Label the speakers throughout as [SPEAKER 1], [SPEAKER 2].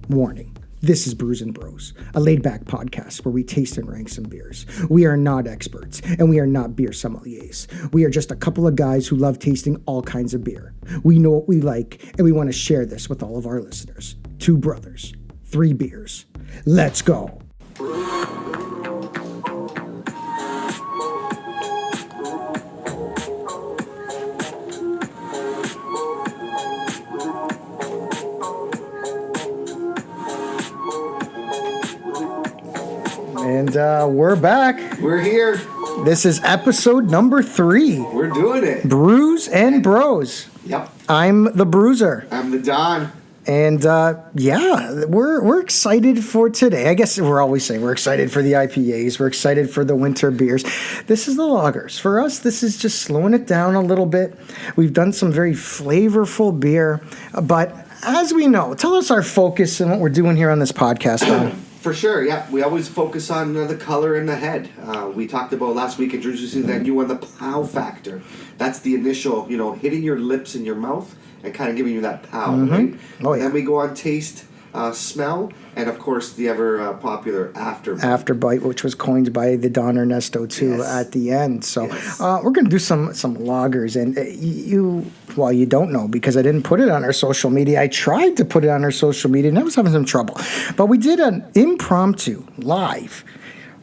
[SPEAKER 1] Warning. This is Brews and Bros, a laid-back podcast where we taste and rank some beers. We are not experts, and we are not beer sommeliers. We are just a couple of guys who love tasting all kinds of beer. We know what we like, and we want to share this with all of our listeners. 2 brothers, 3 beers. Let's go. And we're back.
[SPEAKER 2] We're here.
[SPEAKER 1] This is episode number 3.
[SPEAKER 2] We're doing it.
[SPEAKER 1] Brews and Bros.
[SPEAKER 2] Yep.
[SPEAKER 1] I'm the Bruiser.
[SPEAKER 2] I'm the Don.
[SPEAKER 1] And we're excited for today. I guess we're always saying we're excited for the IPAs. We're excited for the winter beers. This is the lagers. For us, this is just slowing it down a little bit. We've done some very flavorful beer. But as we know, tell us our focus and what we're doing here on this podcast, Don.
[SPEAKER 2] For sure, yeah. We always focus on the color in the head. We talked about last week introducing that new one, the pow factor. That's the initial, hitting your lips and your mouth and kind of giving you that pow, right?
[SPEAKER 1] Oh, yeah.
[SPEAKER 2] Then we go on taste, smell, and of course the ever popular afterbite.
[SPEAKER 1] Afterbite, which was coined by the Don Ernesto too at the end. So we're going to do some lagers, and you don't know because I didn't put it on our social media. I tried to put it on our social media, and I was having some trouble. But we did an impromptu live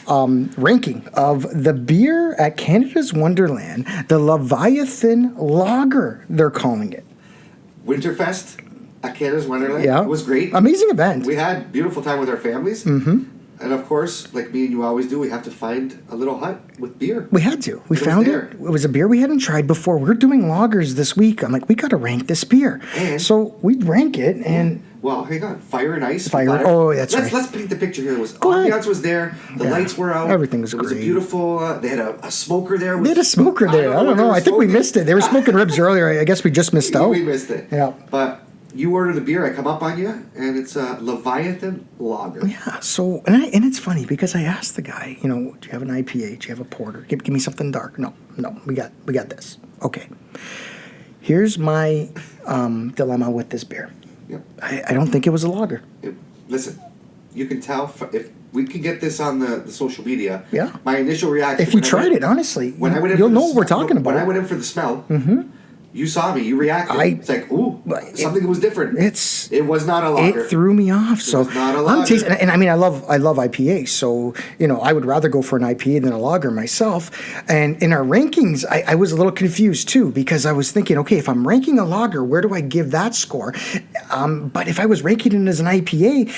[SPEAKER 1] ranking of the beer at Canada's Wonderland, the Leviathan Lager, they're calling it.
[SPEAKER 2] Winterfest at Canada's Wonderland.
[SPEAKER 1] Yeah.
[SPEAKER 2] It was great.
[SPEAKER 1] Amazing event.
[SPEAKER 2] We had beautiful time with our families. Mm-hmm. And of course, like me and you always do, we have to find a little hut with beer.
[SPEAKER 1] We had to. We found it. It was a beer we hadn't tried before. We're doing lagers this week. I'm like, we got to rank this beer. And so we rank it and...
[SPEAKER 2] Well, hang on. Fire and ice.
[SPEAKER 1] Oh, that's right.
[SPEAKER 2] Let's paint the picture here. Ambiance was there. The lights were out.
[SPEAKER 1] Everything was great.
[SPEAKER 2] It was beautiful. They had a smoker there.
[SPEAKER 1] They had a smoker there. I don't know. I think we missed it. They were smoking ribs earlier. I guess we just missed out.
[SPEAKER 2] We missed it.
[SPEAKER 1] Yeah.
[SPEAKER 2] But you order the beer. I come up on you, and it's a Leviathan Lager.
[SPEAKER 1] Yeah. So, and it's funny because I asked the guy, do you have an IPA? Do you have a porter? Give me something dark. No. We got this. Okay. Here's my dilemma with this beer.
[SPEAKER 2] Yep.
[SPEAKER 1] I don't think it was a lager.
[SPEAKER 2] Listen, you can tell if we can get this on the social media.
[SPEAKER 1] Yeah.
[SPEAKER 2] My initial reaction.
[SPEAKER 1] If you tried it, honestly, you'll know what we're talking about.
[SPEAKER 2] When I went in for the smell, you saw me. You reacted. It's like, ooh, something was different. It was not a lager.
[SPEAKER 1] It threw me off. So
[SPEAKER 2] it was not a lager.
[SPEAKER 1] I'm tasting, and I mean, I love IPA. So I would rather go for an IPA than a lager myself. And in our rankings, I was a little confused too because I was thinking, okay, if I'm ranking a lager, where do I give that score? But if I was ranking it as an IPA,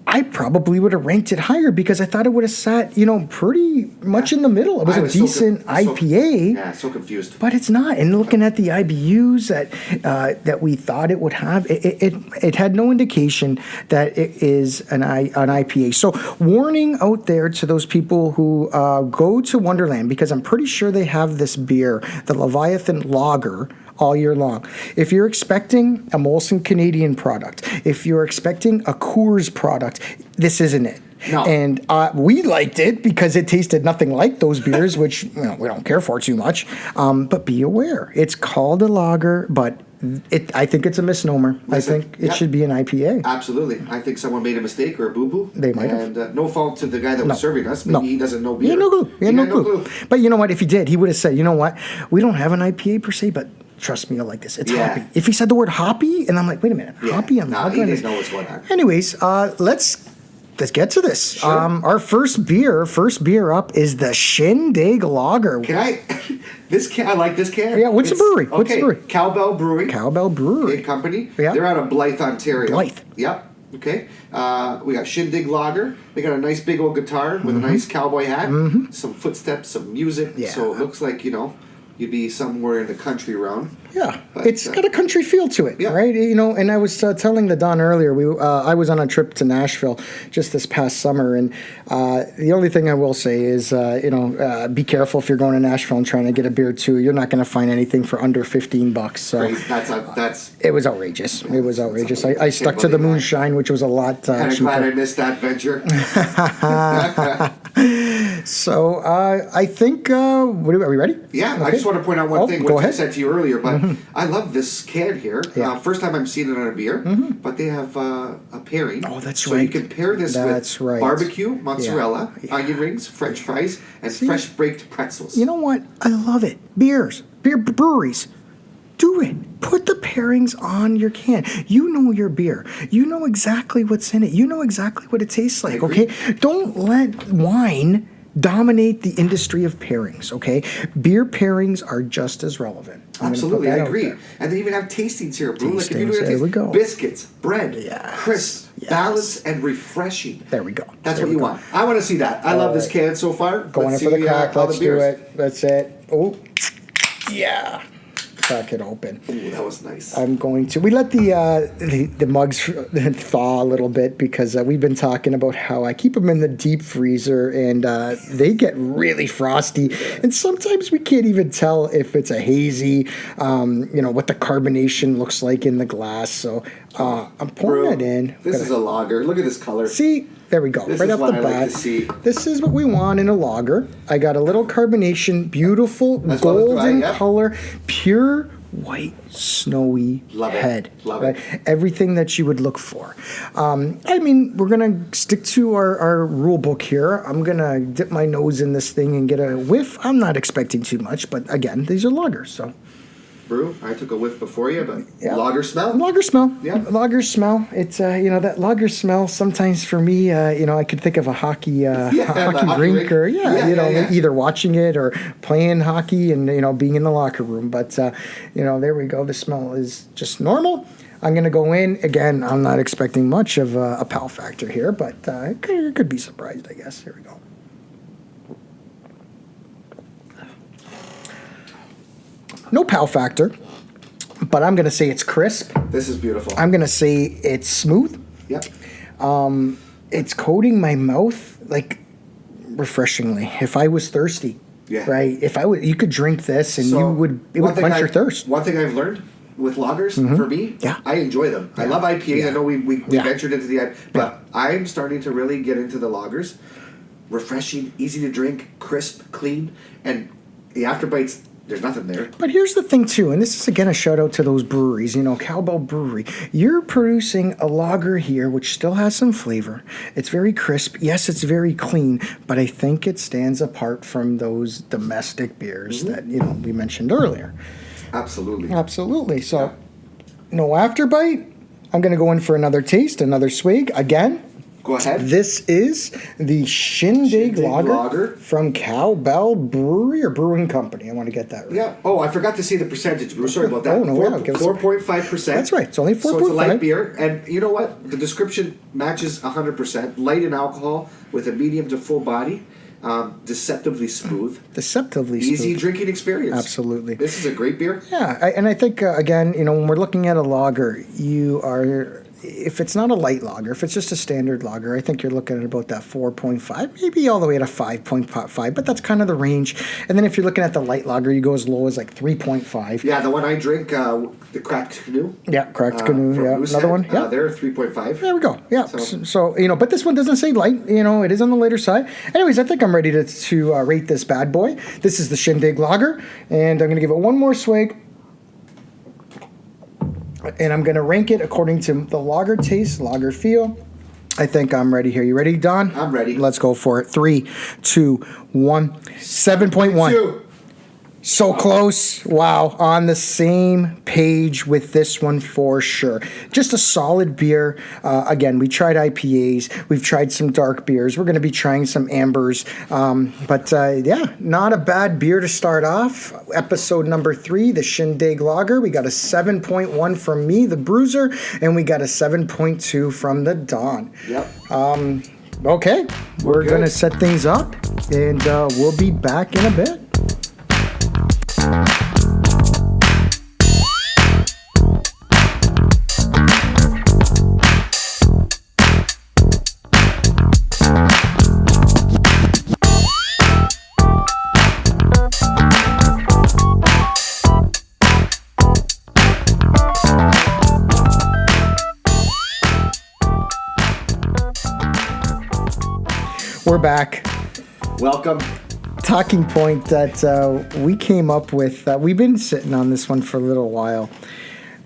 [SPEAKER 1] I probably would have ranked it higher because I thought it would have sat, pretty much in the middle. It was a decent IPA.
[SPEAKER 2] So confused.
[SPEAKER 1] But it's not. And looking at the IBUs that we thought it would have, it had no indication that it is an IPA. So warning out there to those people who go to Wonderland, because I'm pretty sure they have this beer, the Leviathan Lager, all year long. If you're expecting a Molson Canadian product, if you're expecting a Coors product, this isn't it.
[SPEAKER 2] No.
[SPEAKER 1] And we liked it because it tasted nothing like those beers, which we don't care for too much. But be aware, it's called a lager, but I think it's a misnomer.
[SPEAKER 2] Listen,
[SPEAKER 1] I think it should be an IPA.
[SPEAKER 2] Absolutely. I think someone made a mistake or a boo-boo.
[SPEAKER 1] They might have.
[SPEAKER 2] And no fault to the guy that was serving us. Maybe he doesn't know beer.
[SPEAKER 1] He had no clue. But you know what? If he did, he would have said, you know what? We don't have an IPA per se, but trust me, I like this. It's hoppy. If he said the word hoppy, and I'm like, wait a minute, hoppy? I'm not going to.
[SPEAKER 2] He didn't know what's going on.
[SPEAKER 1] Anyways, let's get to this.
[SPEAKER 2] Sure.
[SPEAKER 1] Our first beer up is the Shindig Lager.
[SPEAKER 2] Can I? I like this can.
[SPEAKER 1] Yeah, what's the brewery?
[SPEAKER 2] What's the brewery? Cowbell Brewing.
[SPEAKER 1] Cowbell Brewery.
[SPEAKER 2] Big company.
[SPEAKER 1] Yeah.
[SPEAKER 2] They're out of Blythe, Ontario.
[SPEAKER 1] Blythe.
[SPEAKER 2] Yep. Okay. We got Shindig Lager. They got a nice big old guitar with a nice cowboy hat. Some footsteps, some music.
[SPEAKER 1] Yeah.
[SPEAKER 2] So it looks like, you'd be somewhere in the country round.
[SPEAKER 1] Yeah, but it's got a country feel to it,
[SPEAKER 2] yeah.
[SPEAKER 1] right? And I was telling the Don earlier, I was on a trip to Nashville just this past summer, and the only thing I will say is, be careful if you're going to Nashville and trying to get a beer too. You're not going to find anything for under $15. So
[SPEAKER 2] that's
[SPEAKER 1] it was outrageous. It was outrageous. I stuck to the moonshine, which was a lot
[SPEAKER 2] kind of
[SPEAKER 1] cheaper.
[SPEAKER 2] glad I missed that venture.
[SPEAKER 1] So I think, are we ready?
[SPEAKER 2] Yeah,
[SPEAKER 1] Okay.
[SPEAKER 2] I just want to point out one thing,
[SPEAKER 1] go
[SPEAKER 2] which I
[SPEAKER 1] ahead.
[SPEAKER 2] said to you earlier, but I love this can here.
[SPEAKER 1] Yeah.
[SPEAKER 2] First time I'm seeing it on a beer, but they have a pairing.
[SPEAKER 1] Oh, that's
[SPEAKER 2] so
[SPEAKER 1] right.
[SPEAKER 2] you can pair this
[SPEAKER 1] That's
[SPEAKER 2] with
[SPEAKER 1] right.
[SPEAKER 2] barbecue, mozzarella,
[SPEAKER 1] Yeah.
[SPEAKER 2] onion rings, French fries, and fresh baked pretzels.
[SPEAKER 1] You know what? I love it. Breweries. Do it. Put the pairings on your can. You know your beer. You know exactly what's in it. You know exactly what it tastes like,
[SPEAKER 2] agree.
[SPEAKER 1] okay? Don't let wine dominate the industry of pairings, okay? Beer pairings are just as relevant. I'm gonna put
[SPEAKER 2] Absolutely, I
[SPEAKER 1] that out
[SPEAKER 2] agree.
[SPEAKER 1] there.
[SPEAKER 2] And they even have tastings here, Brew. Like if you're
[SPEAKER 1] Tastings,
[SPEAKER 2] doing
[SPEAKER 1] there we go.
[SPEAKER 2] biscuits, bread,
[SPEAKER 1] Yes,
[SPEAKER 2] crisp,
[SPEAKER 1] yes.
[SPEAKER 2] balanced, and refreshing.
[SPEAKER 1] There we go.
[SPEAKER 2] That's
[SPEAKER 1] There
[SPEAKER 2] what
[SPEAKER 1] we
[SPEAKER 2] you
[SPEAKER 1] go.
[SPEAKER 2] want. I want to see that. I love this can so far.
[SPEAKER 1] Going in
[SPEAKER 2] Let's
[SPEAKER 1] for the
[SPEAKER 2] see,
[SPEAKER 1] crack.
[SPEAKER 2] how
[SPEAKER 1] Let's
[SPEAKER 2] the
[SPEAKER 1] do
[SPEAKER 2] beers.
[SPEAKER 1] it. That's it. Oh, yeah. Crack it open.
[SPEAKER 2] Ooh, that was nice.
[SPEAKER 1] I'm going to. We let the mugs thaw a little bit because we've been talking about how I keep them in the deep freezer and they get really frosty. And sometimes we can't even tell if it's a hazy, what the carbonation looks like in the glass. So I'm pouring
[SPEAKER 2] Brew,
[SPEAKER 1] it in.
[SPEAKER 2] This is a lager. Look at this color.
[SPEAKER 1] See, there we go.
[SPEAKER 2] This
[SPEAKER 1] right
[SPEAKER 2] is
[SPEAKER 1] off
[SPEAKER 2] what
[SPEAKER 1] the
[SPEAKER 2] I like
[SPEAKER 1] bat.
[SPEAKER 2] to see.
[SPEAKER 1] This is what we want in a lager. I got a little carbonation, beautiful
[SPEAKER 2] As well as do I,
[SPEAKER 1] golden
[SPEAKER 2] yeah.
[SPEAKER 1] color, pure white snowy
[SPEAKER 2] Love it.
[SPEAKER 1] head.
[SPEAKER 2] Love
[SPEAKER 1] right?
[SPEAKER 2] it.
[SPEAKER 1] Everything that you would look for. We're gonna stick to our rule book here. I'm gonna dip my nose in this thing and get a whiff. I'm not expecting too much, but again, these are lagers, so.
[SPEAKER 2] Brew, I took a whiff before you, but
[SPEAKER 1] Yeah.
[SPEAKER 2] lager smell?
[SPEAKER 1] Lager smell.
[SPEAKER 2] Yeah.
[SPEAKER 1] Lager smell. It's that lager smell. Sometimes for me, I could think of a hockey
[SPEAKER 2] the
[SPEAKER 1] hockey
[SPEAKER 2] hockey
[SPEAKER 1] rink
[SPEAKER 2] rink.
[SPEAKER 1] or
[SPEAKER 2] Yeah.
[SPEAKER 1] either watching it or playing hockey and being in the locker room. But there we go. The smell is just normal. I'm gonna go in again. I'm not expecting much of a pal factor here, but could be surprised. I guess. Here we go. No pal factor, but I'm going to say it's crisp.
[SPEAKER 2] This is beautiful.
[SPEAKER 1] I'm going to say it's smooth.
[SPEAKER 2] Yep.
[SPEAKER 1] It's coating my mouth like refreshingly. If I was thirsty,
[SPEAKER 2] Yeah.
[SPEAKER 1] right? If I would, you could drink this and
[SPEAKER 2] So,
[SPEAKER 1] it would
[SPEAKER 2] one thing
[SPEAKER 1] quench your thirst.
[SPEAKER 2] One thing I've learned with lagers, for me,
[SPEAKER 1] Yeah.
[SPEAKER 2] I enjoy them. I love IPAs.
[SPEAKER 1] Yeah.
[SPEAKER 2] I know we
[SPEAKER 1] Yeah.
[SPEAKER 2] ventured into the IPA, but I'm starting to really get into the lagers. Refreshing, easy to drink, crisp, clean, and the afterbites, there's nothing there.
[SPEAKER 1] But here's the thing too, and this is again a shout out to those breweries, Cowbell Brewery. You're producing a lager here which still has some flavor. It's very crisp. Yes, it's very clean, but I think it stands apart from those domestic beers that, we mentioned earlier.
[SPEAKER 2] Absolutely.
[SPEAKER 1] Absolutely. So no afterbite. I'm going to go in for another taste, another swig. Again,
[SPEAKER 2] Go ahead.
[SPEAKER 1] this is the Shindig lager from Cowbell Brewery or Brewing Company. I want to get that right.
[SPEAKER 2] Yeah. Oh, I forgot to say the percentage. We're sorry about that.
[SPEAKER 1] Oh, no, yeah, give us a-
[SPEAKER 2] 4.5%.
[SPEAKER 1] That's right. It's only
[SPEAKER 2] So it's a
[SPEAKER 1] 4.5.
[SPEAKER 2] light beer, and you know what? The description matches 100%. Light in alcohol with a medium to full body, deceptively smooth,
[SPEAKER 1] Deceptively
[SPEAKER 2] easy
[SPEAKER 1] smooth.
[SPEAKER 2] drinking experience.
[SPEAKER 1] Absolutely.
[SPEAKER 2] This is a great beer.
[SPEAKER 1] Yeah, and I think again, when we're looking at a lager, if it's not a light lager, if it's just a standard lager, I think you're looking at about that 4.5, maybe all the way to 5.5, but that's kind of the range. And then if you're looking at the light lager, you go as low as like 3.5.
[SPEAKER 2] Yeah, the one I drink, the Cracked Canoe.
[SPEAKER 1] Yeah, Cracked Canoe.
[SPEAKER 2] from
[SPEAKER 1] Yeah,
[SPEAKER 2] Moosehead,
[SPEAKER 1] another one. Yeah.
[SPEAKER 2] they're 3.5.
[SPEAKER 1] There we go. Yeah.
[SPEAKER 2] So-
[SPEAKER 1] So, but this one doesn't say light. It is on the later side. Anyways, I think I'm ready to rate this bad boy. This is the Shindig Lager, and I'm going to give it one more swig. And I'm going to rank it according to the lager taste, lager feel. I think I'm ready here. You ready, Don?
[SPEAKER 2] I'm ready.
[SPEAKER 1] Let's go for it. 3, 2, 1. 7.1.
[SPEAKER 2] 2.
[SPEAKER 1] So close. Wow. On the same page with this one for sure. Just a solid beer. Again, we tried IPAs. We've tried some dark beers. We're going to be trying some ambers. But not a bad beer to start off. Episode number 3, the Shindig Lager. We got a 7.1 from me, the Bruiser, and we got a 7.2 from the Don.
[SPEAKER 2] Yep.
[SPEAKER 1] Okay. We're
[SPEAKER 2] good.
[SPEAKER 1] going to set things up, and we'll be back in a bit. We're back.
[SPEAKER 2] Welcome.
[SPEAKER 1] Talking point that we came up with. We've been sitting on this one for a little while.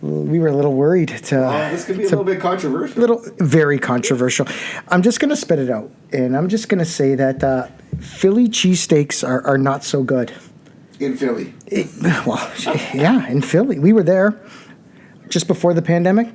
[SPEAKER 1] We were a little worried
[SPEAKER 2] This could be a little bit controversial.
[SPEAKER 1] Very controversial. I'm just going to spit it out, and I'm just going to say that Philly cheesesteaks are not so good.
[SPEAKER 2] In Philly.
[SPEAKER 1] In Philly. We were there just before the pandemic.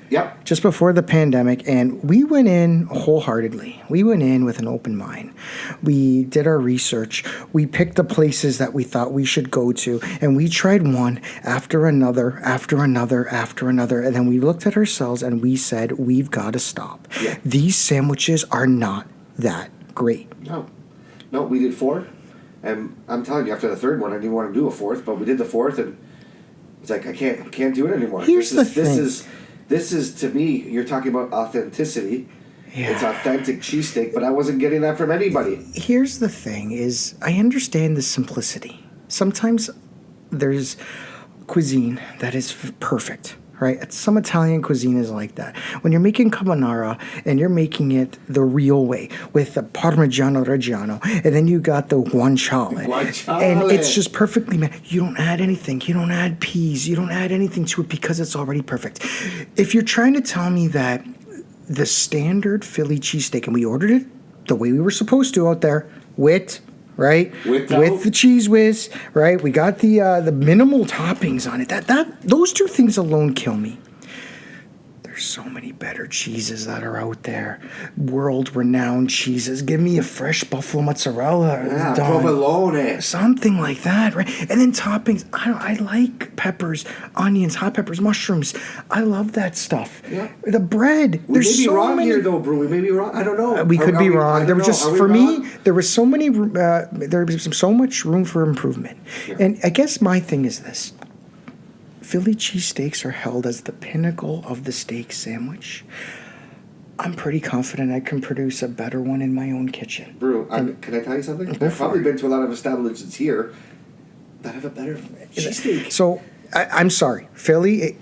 [SPEAKER 2] Yep.
[SPEAKER 1] Just before the pandemic, and we went in wholeheartedly. We went in with an open mind. We did our research. We picked the places that we thought we should go to, and we tried one after another, after another, after another, and then we looked at ourselves and we said, we've got to stop.
[SPEAKER 2] Yeah.
[SPEAKER 1] These sandwiches are not that great.
[SPEAKER 2] No, we did 4, and I'm telling you, after the third one, I didn't want to do a 4th, but we did the 4th, and it's like I can't do it anymore.
[SPEAKER 1] Here's the thing.
[SPEAKER 2] This is, to me, you're talking about authenticity.
[SPEAKER 1] Yeah.
[SPEAKER 2] It's authentic cheesesteak, but I wasn't getting that from anybody.
[SPEAKER 1] Here's the thing is, I understand the simplicity. Sometimes there's cuisine that is perfect, right? Some Italian cuisine is like that. When you're making carbonara and you're making it the real way with the Parmigiano Reggiano, and then you got the guanciale. And it's just perfectly made. You don't add anything. You don't add peas. You don't add anything to it because it's already perfect. If you're trying to tell me that the standard Philly cheesesteak, and we ordered it the way we were supposed to out there, with the cheese whiz, right? We got the minimal toppings on it. Those two things alone kill me. There's so many better cheeses that are out there. World-renowned cheeses. Give me a fresh buffalo mozzarella.
[SPEAKER 2] Provolone.
[SPEAKER 1] Something like that, right? And then toppings. I like peppers, onions, hot peppers, mushrooms. I love that stuff. Yeah. The bread.
[SPEAKER 2] We may be wrong here, though, Brew. We may be wrong. I don't know.
[SPEAKER 1] We could be wrong. There was just, for me, there was so many. There was so much room for improvement. Yeah. And I guess my thing is this. Philly cheesesteaks are held as the pinnacle of the steak sandwich. I'm pretty confident I can produce a better one in my own kitchen.
[SPEAKER 2] Brew, can I tell you something? I've probably been to a lot of establishments here that have a better cheesesteak.
[SPEAKER 1] So, I'm sorry. Philly,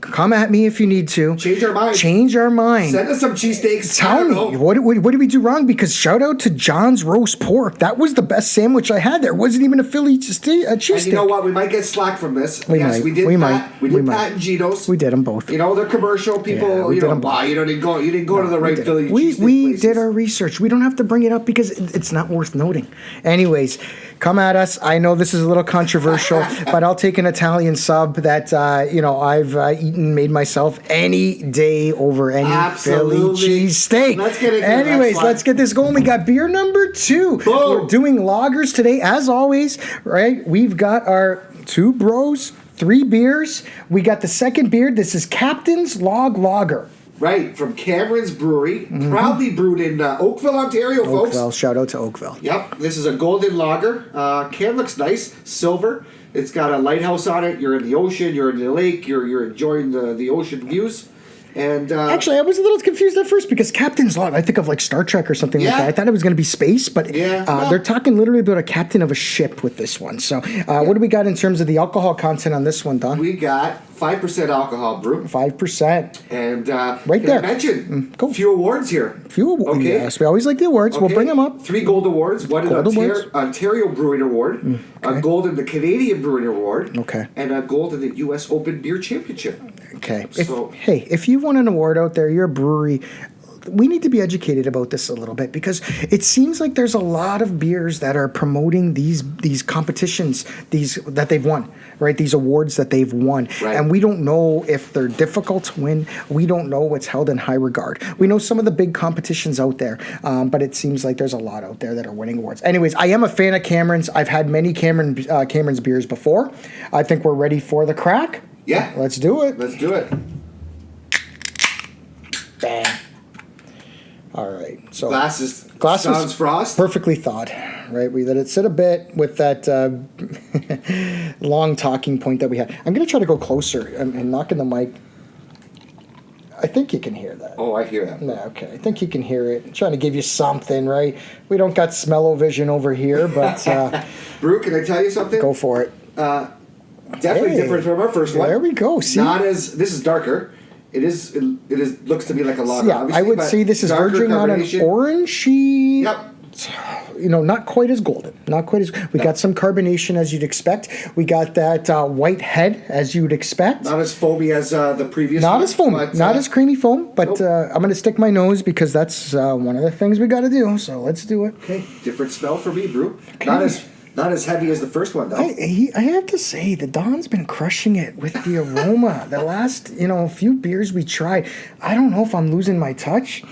[SPEAKER 1] come at me if you need to.
[SPEAKER 2] Change our mind.
[SPEAKER 1] Send
[SPEAKER 2] us some cheesesteaks.
[SPEAKER 1] Tell me, what did we do wrong? Because shout out to John's Roast Pork. That was the best sandwich I had there. It wasn't even a Philly cheesesteak.
[SPEAKER 2] And you know what? We might get slack from this. We did Pat and Gito's.
[SPEAKER 1] We did them both.
[SPEAKER 2] You know, they're commercial people. Yeah, you didn't go to the right Philly cheesesteak
[SPEAKER 1] We did our research. We don't have to bring it up because it's not worth noting. Anyways, come at us. I know this is a little controversial, but I'll take an Italian sub that I've made myself any day over any Philly cheesesteak.
[SPEAKER 2] Let's get it.
[SPEAKER 1] Anyways, let's get this going. We got beer number 2.
[SPEAKER 2] Boom.
[SPEAKER 1] We're doing lagers today, as always, right? We've got our 2 bros, 3 beers. We got the second beer. This is Captain's Log Lager.
[SPEAKER 2] Right, from Cameron's Brewery, proudly brewed in Oakville, Ontario, folks.
[SPEAKER 1] Oakville, shout out to Oakville.
[SPEAKER 2] Yep, this is a golden lager. Can looks nice, silver. It's got a lighthouse on it. You're in the ocean. You're in the lake. You're enjoying the ocean views. And
[SPEAKER 1] actually, I was a little confused at first because Captain's Log, I think of like Star Trek or something like that. I thought it was going to be space, but they're talking literally about a captain of a ship with this one. So what do we got in terms of the alcohol content on this one, Don?
[SPEAKER 2] We got 5% alcohol, Brew.
[SPEAKER 1] 5%.
[SPEAKER 2] And
[SPEAKER 1] right there.
[SPEAKER 2] I mentioned few awards here.
[SPEAKER 1] Few awards. Okay. Yes, we always like the awards. Okay. We'll bring them up.
[SPEAKER 2] 3 gold awards. One an Ontario Brewing Award. A gold in the Canadian Brewing Award.
[SPEAKER 1] Okay.
[SPEAKER 2] And a gold in the U.S. Open Beer Championship.
[SPEAKER 1] Okay. If you won an award out there, you're a brewery, we need to be educated about this a little bit because it seems like there's a lot of beers that are promoting these competitions, that they've won, right? These awards that they've won.
[SPEAKER 2] Right.
[SPEAKER 1] And we don't know if they're difficult to win. We don't know what's held in high regard. We know some of the big competitions out there, but it seems like there's a lot out there that are winning awards. Anyways, I am a fan of Cameron's. I've had many Cameron's beers before. I think we're ready for the crack.
[SPEAKER 2] Yeah.
[SPEAKER 1] Let's do it.
[SPEAKER 2] Let's do it.
[SPEAKER 1] Bang. All right. So
[SPEAKER 2] glasses
[SPEAKER 1] was
[SPEAKER 2] frost.
[SPEAKER 1] Perfectly thawed, right? We let it sit a bit with that long talking point that we had. I'm going to try to go closer and knock in the mic. I think you can hear that.
[SPEAKER 2] Oh, I hear that.
[SPEAKER 1] No, okay. I think you can hear it. I'm trying to give you something, right? We don't got smell-o-vision over here, but...
[SPEAKER 2] Brew, can I tell you something?
[SPEAKER 1] Go for it.
[SPEAKER 2] Definitely different from our first one.
[SPEAKER 1] There we go. See?
[SPEAKER 2] This is darker. It is looks to me like a lager.
[SPEAKER 1] Yeah, I would say this is verging on an orangey.
[SPEAKER 2] Yep.
[SPEAKER 1] not quite as golden. Not quite as. We got some carbonation as you'd expect. We got that white head as you would expect.
[SPEAKER 2] Not as foamy as the previous.
[SPEAKER 1] Not
[SPEAKER 2] one,
[SPEAKER 1] as foamy.
[SPEAKER 2] but,
[SPEAKER 1] Not as creamy foam. But
[SPEAKER 2] nope.
[SPEAKER 1] I'm going to stick my nose because that's one of the things we got to do. So let's do it.
[SPEAKER 2] Okay, different smell for me, Brew. Not as heavy as the first one, though.
[SPEAKER 1] I have to say, the Don's been crushing it with the aroma. The last, few beers we tried, I don't know if I'm losing my touch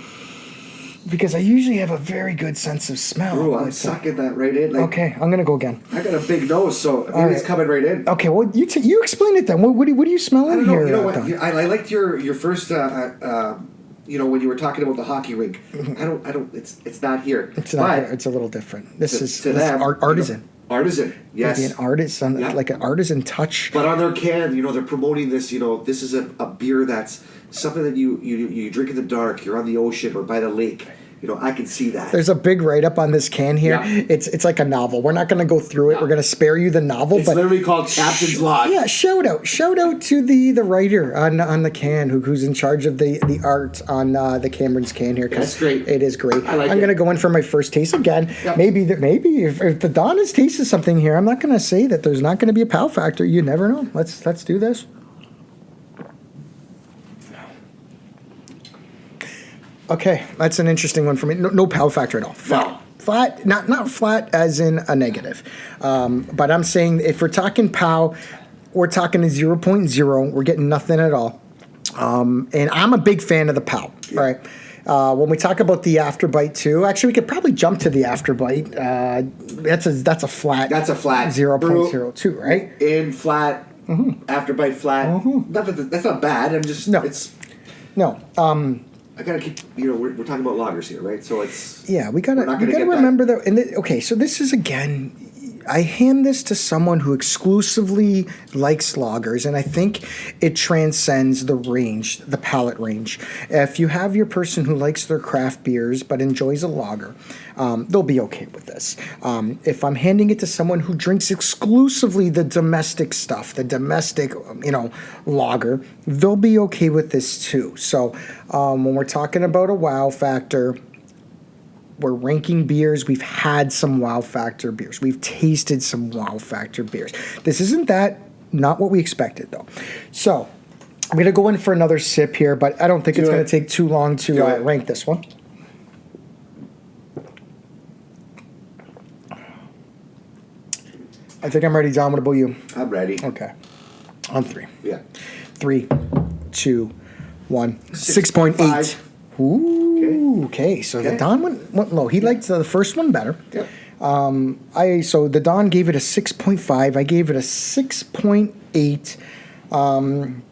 [SPEAKER 1] because I usually have a very good sense of smell.
[SPEAKER 2] Brew, I'm sucking that right in. Like,
[SPEAKER 1] okay, I'm going to go again.
[SPEAKER 2] I got a big nose, so maybe it's coming right in.
[SPEAKER 1] Okay, well, you explain it then. What are you smelling
[SPEAKER 2] I don't know.
[SPEAKER 1] here?
[SPEAKER 2] You know what? I liked your first... when you were talking about the hockey rink, I don't. It's not here.
[SPEAKER 1] It's not here. It's a little different. This is artisan.
[SPEAKER 2] Artisan, yes.
[SPEAKER 1] Maybe an artisan, like an artisan touch.
[SPEAKER 2] But on their can, they're promoting this. This is a beer that's something that you drink in the dark. You're on the ocean or by the lake. I can see that.
[SPEAKER 1] There's a big write-up on this can here. Yeah. It's like a novel. We're not going to go through it. We're going to spare you the novel.
[SPEAKER 2] It's literally called Captain's Log.
[SPEAKER 1] Yeah, shout out to the writer on the can who's in charge of the art on the Cameron's can here.
[SPEAKER 2] That's great.
[SPEAKER 1] It is great.
[SPEAKER 2] I like
[SPEAKER 1] I'm going to go in for my first taste again. Yep. Maybe if the Don has tasted something here, I'm not going to say that there's not going to be a pow factor. You never know. Let's do this. Okay, that's an interesting one for me. No pow factor at all. Flat, not flat as in a negative. But I'm saying if we're talking pow, we're talking a 0.0. We're getting nothing at all. And I'm a big fan of the pow. Yeah. All right. When we talk about the afterbite too, actually we could probably jump to the afterbite. That's a flat.
[SPEAKER 2] That's a flat
[SPEAKER 1] 0.02, right?
[SPEAKER 2] In flat, afterbite flat. Mm-hmm. That's not bad. I'm just
[SPEAKER 1] no.
[SPEAKER 2] I gotta keep. We're talking about lagers here, right? So it's
[SPEAKER 1] we gotta remember that. And so this is again. I hand this to someone who exclusively likes lagers, and I think it transcends the range, the palate range. If you have your person who likes their craft beers but enjoys a lager, they'll be okay with this. If I'm handing it to someone who drinks exclusively the domestic stuff, the domestic, lager, they'll be okay with this too. So when we're talking about a wow factor, we're ranking beers. We've had some wow factor beers. We've tasted some wow factor beers. This isn't not what we expected though. So I'm going to go in for another sip here, but I don't think it's going to take too long to rank this one. I think I'm ready, John. What about you?
[SPEAKER 2] I'm ready.
[SPEAKER 1] Okay. On 3.
[SPEAKER 2] Yeah.
[SPEAKER 1] 3, 2, 1. 6.8. Ooh, okay. So the Don went low. He liked the first one better.
[SPEAKER 2] Yep.
[SPEAKER 1] So the Don gave it a 6.5. I gave it a 6.8.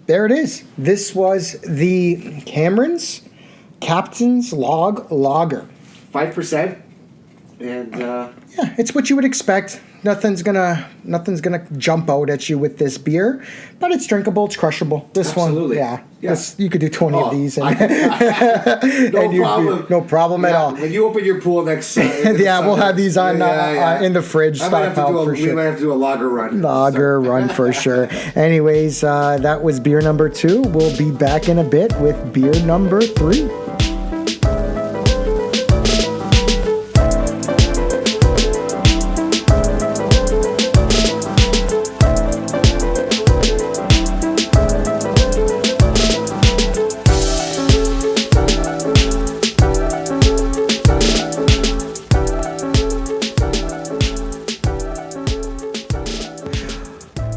[SPEAKER 1] There it is. This was the Cameron's Captain's Log Lager.
[SPEAKER 2] 5%. And
[SPEAKER 1] it's what you would expect. Nothing's gonna jump out at you with this beer, but it's drinkable. It's crushable. This
[SPEAKER 2] absolutely.
[SPEAKER 1] one, you could do 20 of these, and
[SPEAKER 2] no
[SPEAKER 1] problem at all.
[SPEAKER 2] When you open your pool next,
[SPEAKER 1] we'll have these on in the fridge.
[SPEAKER 2] We might have to do a lager run.
[SPEAKER 1] Run for sure. Anyways, that was beer number 2. We'll be back in a bit with beer number 3.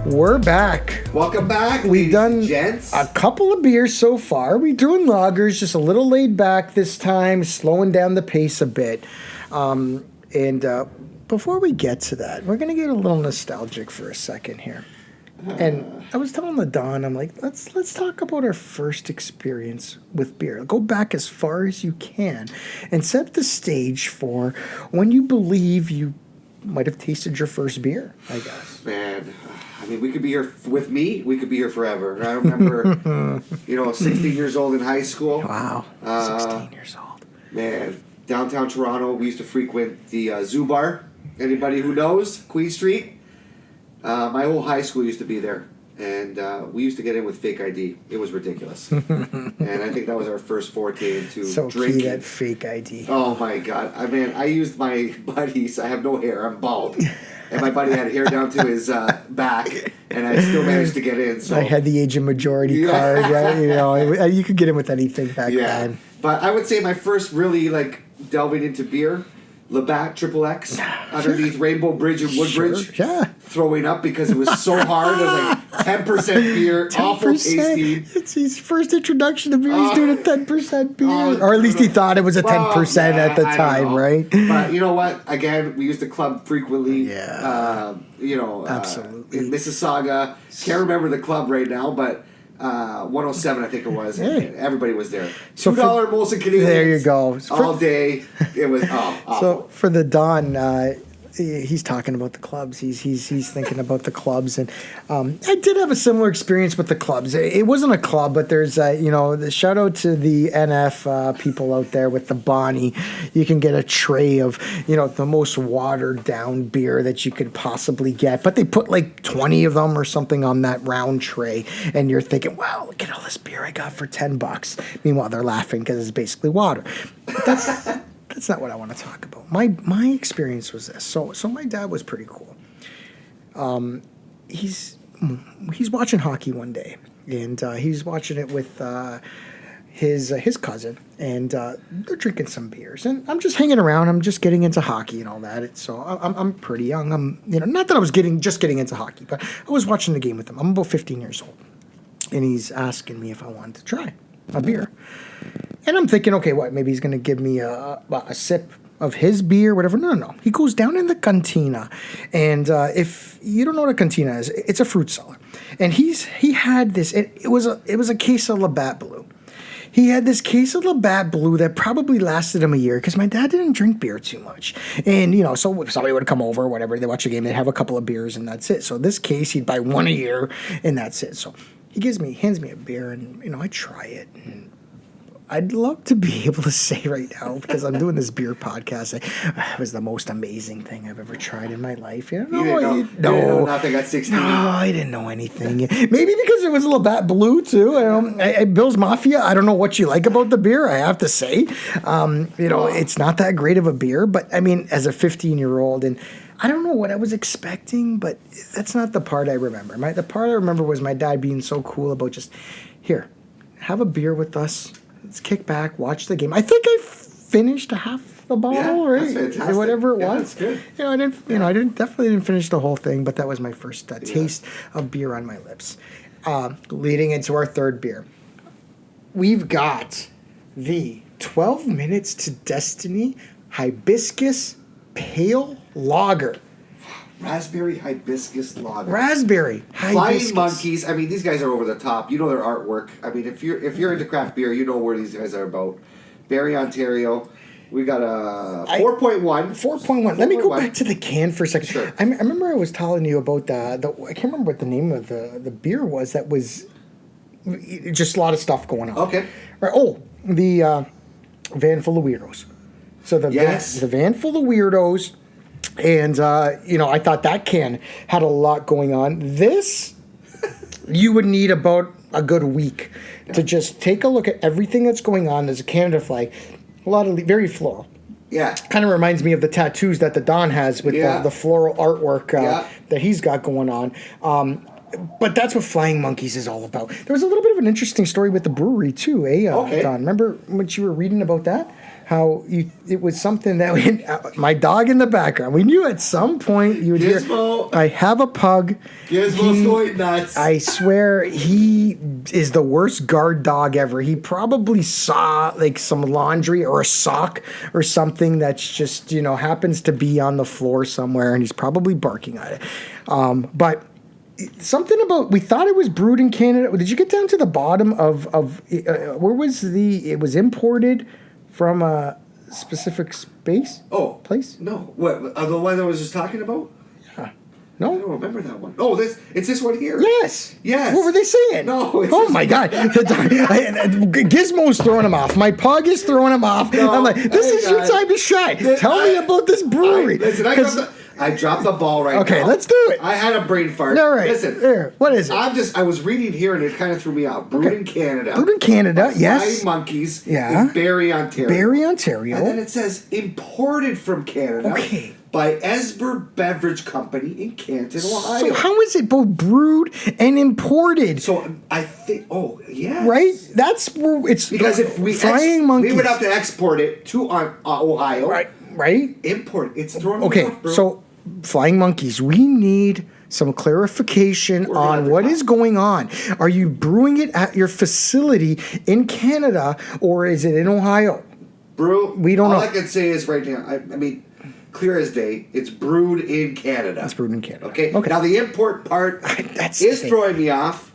[SPEAKER 1] We're back.
[SPEAKER 2] Welcome back.
[SPEAKER 1] We've done
[SPEAKER 2] gents.
[SPEAKER 1] A couple of beers so far. We're doing lagers, just a little laid back this time, slowing down the pace a bit. And before we get to that, we're going to get a little nostalgic for a second here. And I was telling the Don, I'm like, let's talk about our first experience with beer. Go back as far as you can and set the stage for when you believe you might have tasted your first beer, I guess.
[SPEAKER 2] Man, I mean, we could be here with me. We could be here forever. I remember, 16 years old in high school.
[SPEAKER 1] Wow, 16 years old.
[SPEAKER 2] Man, downtown Toronto, we used to frequent the Zoo Bar. Anybody who knows Queen Street? My whole high school used to be there. And we used to get in with fake ID. It was ridiculous. And I think that was our first forte into
[SPEAKER 1] So
[SPEAKER 2] drinking.
[SPEAKER 1] key, that fake ID.
[SPEAKER 2] Oh my God. I used my buddies. I have no hair. I'm bald. And my buddy had hair down to his back. And I still managed to get in. So
[SPEAKER 1] I had the age of majority card. Right? You know, you could get in with anything back then.
[SPEAKER 2] But I would say my first really delving into beer, Labatt Triple X underneath Rainbow Bridge and Woodbridge.
[SPEAKER 1] Yeah.
[SPEAKER 2] Throwing up because it was so hard. It was 10% beer, awful tasting.
[SPEAKER 1] It's his first introduction to beer. He's doing a 10% beer. Or at least he thought it was a 10% at the time, right?
[SPEAKER 2] But you know what? Again, we used the club frequently.
[SPEAKER 1] Yeah. Absolutely.
[SPEAKER 2] In Mississauga. Can't remember the club right now, but 107, I think it was.
[SPEAKER 1] Hey.
[SPEAKER 2] Everybody was there.
[SPEAKER 1] So
[SPEAKER 2] $2 Molson Canadians.
[SPEAKER 1] There you go.
[SPEAKER 2] All day. It was awful.
[SPEAKER 1] So for the Don, he's talking about the clubs. He's thinking about the clubs, and I did have a similar experience with the clubs. It wasn't a club, but there's the shout out to the NF people out there with the Bonnie. You can get a tray of the most watered down beer that you could possibly get, but they put like 20 of them or something on that round tray, and you're thinking, wow, look at all this beer I got for $10. Meanwhile, they're laughing because it's basically water. That's not what I want to talk about. My experience was this. So my dad was pretty cool. He's watching hockey one day, and he's watching it with his cousin, and they're drinking some beers, and I'm just hanging around. I'm just getting into hockey and all that. So I'm pretty young. I'm not that I was just getting into hockey, but I was watching the game with him. I'm about 15 years old, and he's asking me if I wanted to try a beer. And I'm thinking, okay, what? Maybe he's going to give me a sip of his beer, whatever. No. He goes down in the cantina, and if you don't know what a cantina is, it's a fruit cellar. And he had this. It was a case of Labatt Blue. He had this case of Labatt Blue that probably lasted him a year because my dad didn't drink beer too much. And, so if somebody would come over or whatever, they watch a game, they'd have a couple of beers, and that's it. So this case, he'd buy one a year, and that's it. So he hands me a beer, and I try it, and I'd love to be able to say right now, because I'm doing this beer podcast, it was the most amazing thing I've ever tried in my life.
[SPEAKER 2] You didn't know nothing at 16.
[SPEAKER 1] No, I didn't know anything. Maybe because it was Labatt Blue too. Bill's Mafia. I don't know what you like about the beer. I have to say, it's not that great of a beer. But I mean, as a 15-year-old, and I don't know what I was expecting, but that's not the part I remember. The part I remember was my dad being so cool about just, here, have a beer with us. Let's kick back, watch the game. I think I finished half the bottle, right?
[SPEAKER 2] That's fantastic.
[SPEAKER 1] Whatever it was.
[SPEAKER 2] That's good.
[SPEAKER 1] I definitely didn't finish the whole thing, but that was my first taste of beer on my lips. Leading into our third beer, we've got the 12 Minutes to Destiny Hibiscus Pale Lager.
[SPEAKER 2] Raspberry Hibiscus Lager.
[SPEAKER 1] Raspberry Hibiscus.
[SPEAKER 2] Flying Monkeys. I mean, these guys are over the top. You know their artwork. I mean, if you're into craft beer, you know where these guys are about. Barrie, Ontario. We got a 4.1.
[SPEAKER 1] 4.1. Let me go back to the can for a second.
[SPEAKER 2] Sure.
[SPEAKER 1] I remember I was telling you about I can't remember what the name of the beer was. That was just a lot of stuff going on.
[SPEAKER 2] Okay.
[SPEAKER 1] Right. Oh, the Van Full of Weirdos. So the Van Full of Weirdos. And, I thought that can had a lot going on. This, you would need about a good week to just take a look at everything that's going on. There's a Canada flag, a lot of very floral.
[SPEAKER 2] Yeah.
[SPEAKER 1] Kind of reminds me of the tattoos that the Don has with the floral artwork that he's got going on. But that's what Flying Monkeys is all about. There was a little bit of an interesting story with the brewery, too,
[SPEAKER 2] okay.
[SPEAKER 1] Don? Remember what you were reading about that? How it was something that my dog in the background. We knew at some point you would
[SPEAKER 2] Gizmo.
[SPEAKER 1] hear. I have a pug.
[SPEAKER 2] Gizmo's going nuts.
[SPEAKER 1] I swear he is the worst guard dog ever. He probably saw like some laundry or a sock or something that's just happens to be on the floor somewhere, and he's probably barking at it. But something about we thought it was brewed in Canada. Did you get down to the bottom of where was it was imported from a specific place?
[SPEAKER 2] No. What? The one I was just talking about?
[SPEAKER 1] Yeah.
[SPEAKER 2] I don't remember that one. Oh, it's this one here.
[SPEAKER 1] Yes.
[SPEAKER 2] Yes.
[SPEAKER 1] What were they saying?
[SPEAKER 2] No. It's
[SPEAKER 1] Oh
[SPEAKER 2] this
[SPEAKER 1] my
[SPEAKER 2] one.
[SPEAKER 1] God. Gizmo's throwing him off. My pug is throwing him off.
[SPEAKER 2] No,
[SPEAKER 1] I'm like, this
[SPEAKER 2] hey,
[SPEAKER 1] is your
[SPEAKER 2] guys.
[SPEAKER 1] time to shine. Tell me about this brewery.
[SPEAKER 2] Listen, I dropped the ball right now.
[SPEAKER 1] Okay, let's do it.
[SPEAKER 2] I had a brain fart.
[SPEAKER 1] All right.
[SPEAKER 2] Listen.
[SPEAKER 1] Here, what is it?
[SPEAKER 2] I was reading here and it kind of threw me out. Brewed in Canada.
[SPEAKER 1] Brewed in Canada,
[SPEAKER 2] by
[SPEAKER 1] yes.
[SPEAKER 2] Flying Monkeys.
[SPEAKER 1] Yeah.
[SPEAKER 2] In Barrie, Ontario.
[SPEAKER 1] Barrie, Ontario.
[SPEAKER 2] And then it says imported from Canada.
[SPEAKER 1] Okay.
[SPEAKER 2] By Esber Beverage Company in Canton, Ohio.
[SPEAKER 1] So how is it both brewed and imported?
[SPEAKER 2] So I think, yeah.
[SPEAKER 1] Right? That's where it's
[SPEAKER 2] Because if we
[SPEAKER 1] Flying Monkeys.
[SPEAKER 2] we would have to export it to Ohio.
[SPEAKER 1] Right?
[SPEAKER 2] Import it. It's thrown
[SPEAKER 1] Okay,
[SPEAKER 2] off, bro.
[SPEAKER 1] so Flying Monkeys, we need some clarification
[SPEAKER 2] We're gonna have
[SPEAKER 1] on
[SPEAKER 2] to
[SPEAKER 1] what
[SPEAKER 2] talk.
[SPEAKER 1] is going on. Are you brewing it at your facility in Canada or is it in Ohio?
[SPEAKER 2] Brew.
[SPEAKER 1] We don't know.
[SPEAKER 2] All I can say is right now, I mean, clear as day, it's brewed in Canada.
[SPEAKER 1] It's brewed in Canada.
[SPEAKER 2] Okay.
[SPEAKER 1] Okay.
[SPEAKER 2] Now the import part
[SPEAKER 1] That's the
[SPEAKER 2] is
[SPEAKER 1] thing.
[SPEAKER 2] throwing me off.